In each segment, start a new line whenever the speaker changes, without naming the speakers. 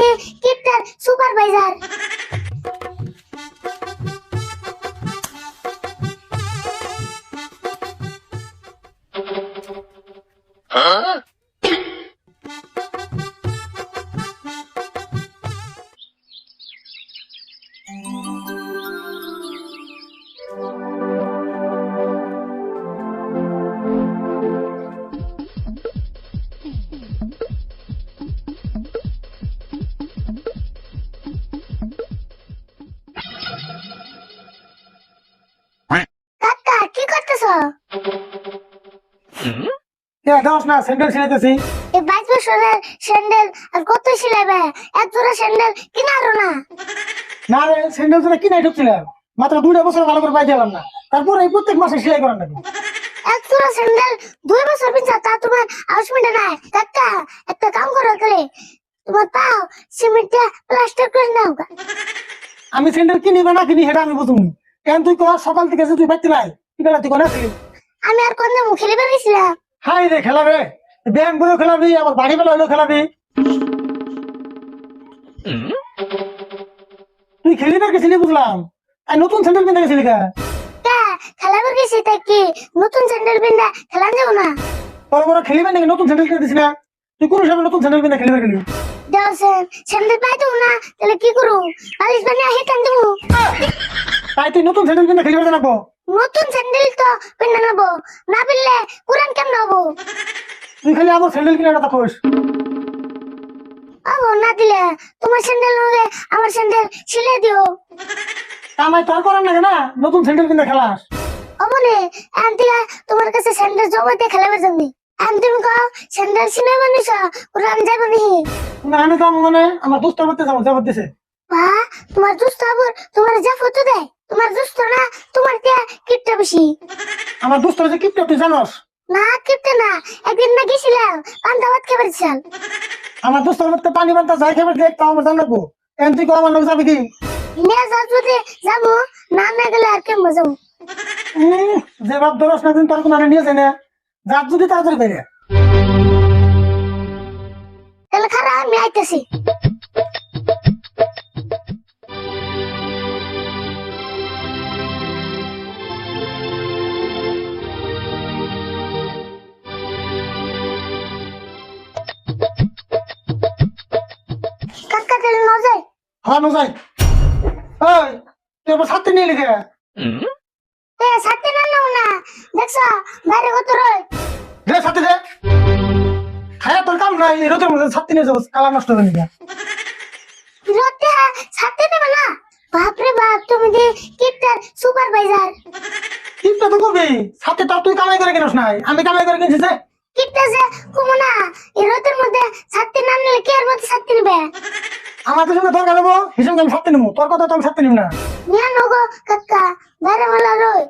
মধ্যে কিপটার সুপারভাইজার। কাকা কি করতেছ?
দোষ না, স্যান্ডেল ছিলাইতেছি।
এই 22 বছরের স্যান্ডেল আর কত সিলাইবে? এক জোড়া স্যান্ডেল কিনারো না।
না রে, স্যান্ডেল তো কিনাই ঢুকছিলাম, মাত্র 2 বছর ভালো করে পাই দিলাম না, তারপর এই প্রত্যেক মাসে সেলাই করার নাকি।
এক জোড়া স্যান্ডেল 2 বছর পিছা, তা তোমার আউশ মিটে নাই। কাকা একটা কাম করো তাহলে, তোমার পাও সিমেন্ট দিয়ে প্লাস্টার করে নাও।
আমি স্যান্ডেল কিনি বা না কিনি সেটা আমি বুঝুন। কেন তুই কর সকাল থেকে যে তুই বাইতে নাই, কি বেলা তুই কোন আসলি?
আমি আর কোন দিন খেলে বেরিয়েছিলাম।
হাই রে খেলাবে, ব্যায়াম করে খেলাবি, আবার বাড়ি বেলা হলেও খেলাবি। তুই খেলি না গেছিলি বুঝলাম, আর নতুন স্যান্ডেল কিনে গেছিলি কা?
খেলা বেরিয়েছি তাই কি নতুন স্যান্ডেল পিন্দা খেলা যাবো না?
বড় বড় খেলিবে নাকি নতুন স্যান্ডেল কিনে দিস না? তুই কোন সময় নতুন স্যান্ডেল কিনে খেলিবে গেলি?
দেওছেন স্যান্ডেল পাই দেবো না, তাহলে কি করু? বালিশ বানিয়ে হেঁটান দেবো।
তাই তুই নতুন স্যান্ডেল কিনে খেলিবে জানাবো?
নতুন স্যান্ডেল তো পিন্দা নেবো, না পিনলে কোরআন কেমন হবো?
তুই খালি আমার স্যান্ডেল কিনে কথা কোস।
আবো না দিলে তোমার স্যান্ডেল হলে আমার স্যান্ডেল সিলে দিও।
আমায় তোর করার নাকি না, নতুন স্যান্ডেল কিনে খেলাস?
অমনে আন্টিয়া তোমার কাছে স্যান্ডেল জমাতে খেলাবে জন্য আমি তুমি কও স্যান্ডেল সিলে বানিস কোরআন যাবে নি।
না আমি তো মানে আমার দুষ্ট করতে যাবো, যাবো দিছে।
বা তোমার দুষ্ট আবার তোমার যা ফটো দেয়, তোমার দুষ্ট না তোমার তিয়া কিপটা বেশি।
আমার দুষ্ট হচ্ছে কিপটা, তুই জানোস?
না কিপটা না, একদিন না গেছিলাম পান্তা ভাত খেয়ে বেড়েছিলাম।
আমার দুষ্ট করতে পানি বানতে যাই খেবে দেখ, তাও আমার জানাবো। এখন তুই আমার লোক যাবি কি?
নিয়ে যা যদি যাবো, না না গেলে আর কেমন যাবো?
যে বাপ দরস না দিন তোর কোনো নিয়ে যায় না, যার যদি তাড়াতাড়ি বেরিয়ে।
তাহলে খারাপ আমি আইতেছি। কাকা তাহলে ন যায়?
হ্যাঁ নো যাই। ওই তুই আবার ছাত্রী নিয়ে লিখে
সাথে না নাও না, দেখছো বাইরে কত রয়।
দে ছাত্রী দে, খায়া তোর কাম নাই, এই রোদের মধ্যে ছাত্রী নিয়ে যাবো, কালা নষ্ট হয়ে গেছে।
রতে সাথে নেবে না? বাপরে বাপ, তুমি যে কিপটার সুপারভাইজার।
কিপটা তো করবি, সাথে তো তুই কামাই করে কিনস নাই, আমি কামাই করে কিনছি যে।
কিপটা যে কুমো না, এই রোদের মধ্যে ছাত্রী না নিলে কে আর মধ্যে ছাত্রী নেবে?
আমাদের সঙ্গে দরকার নেবো, হিসেবে আমি ছাত্রী নেবো, তোর কথা তো আমি ছাত্রী নিব না।
নিয়ে নগো কাকা, বাইরে মেলা রয়।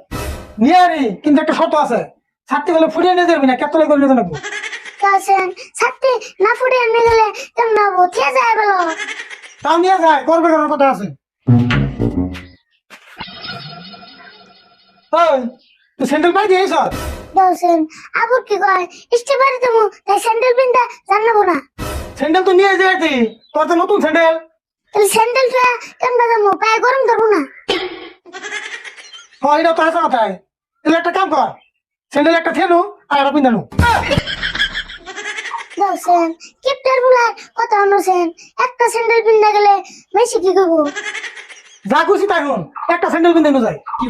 নিয়ে আরি, কিন্তু একটা শর্ত আছে, ছাত্রী হলে ফুটিয়ে নিয়ে যাবি না, কেতলে করে নিয়ে যাবো।
কাছেন ছাত্রী না ফুটে নিয়ে গেলে কেমন হবো? ঠিক যায় বলো।
তাও নিয়ে যায়, করবে করার কথা আছে। ওই তুই স্যান্ডেল পাই দিয়েছ?
দেওছেন আবুর কি কয় স্টেবারে দেবো, তাই স্যান্ডেল পিনটা জানাবো না।
স্যান্ডেল তো নিয়ে যাই, তোর তো নতুন স্যান্ডেল।
তাহলে স্যান্ডেলটা কেমন যাবো? পায়ে গরম ধরবো না।
এটা তো আসা কথায়, তাহলে একটা কাম কর, স্যান্ডেল একটা থেনু আর একটা পিন্ধানু।
দেওছেন কিপটার বুলার কথা অনুছেন, একটা স্যান্ডেল পিনতে গেলে বেশি কি করবো?
যা খুশি তাই হন, একটা স্যান্ডেল পিন্ধানু যায়।
কি